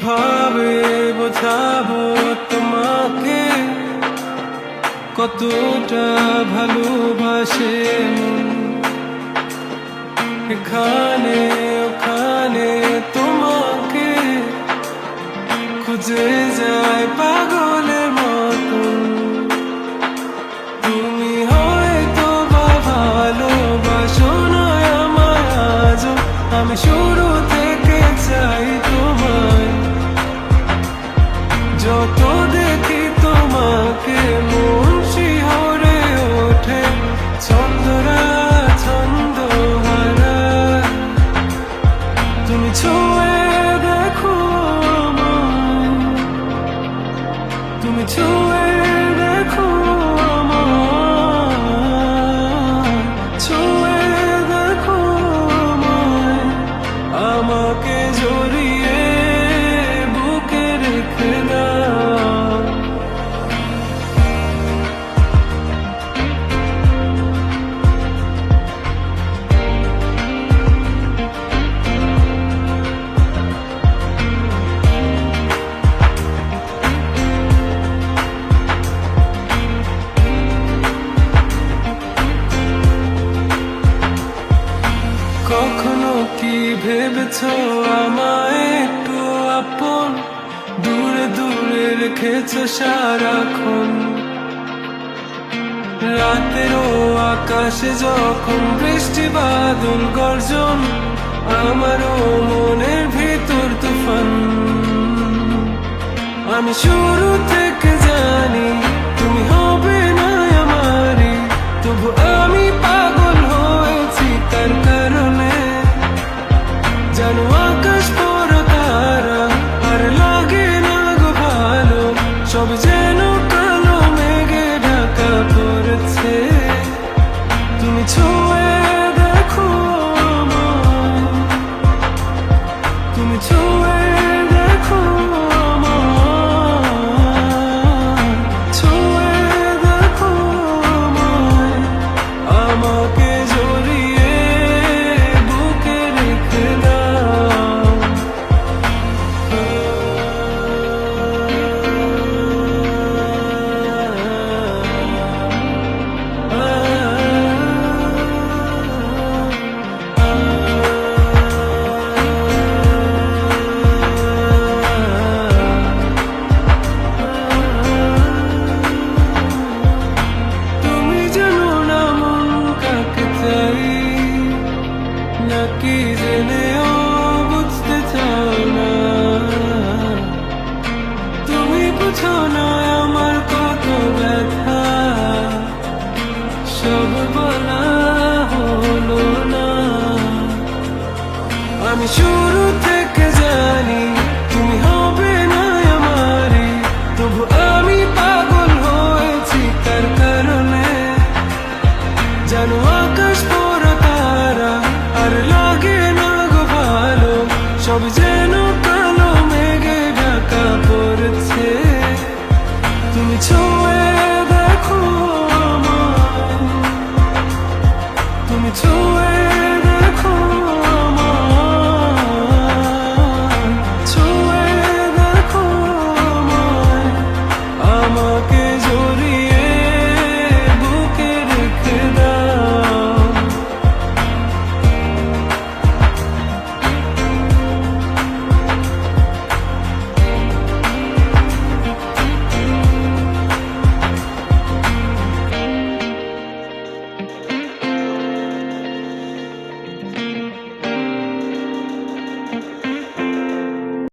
কিভাবে বোঝাবো তোমাকে কতটা ভালোবাসে মন। এখানে ওখানে তোমাকে খুঁজে যায় পাগলের মতন। তুমি হয়তো বা ভালোবাসো না আমায় আজও, আমি শুরু থেকে চাই তোমায়। যত দেখি তোমাকে মন শিহরে ওঠে, ছন্দরা ছন্দ হারা। তুমি ছুঁয়ে দেখো আমায়, তুমি ছুঁয়ে দেখো আমায়, ছুঁয়ে দেখো আমায়। আমাকে জড়িয়ে বুকে রেখে দাও। কখনো কি ভেবেছো আমায় একটু আপন, দূরে দূরে রেখেছো সারাক্ষণ। রাতেরও আকাশে যখন বৃষ্টি বাদল গর্জন, আমারও মনের ভিতর তুফান। আমি শুরু থেকে জানি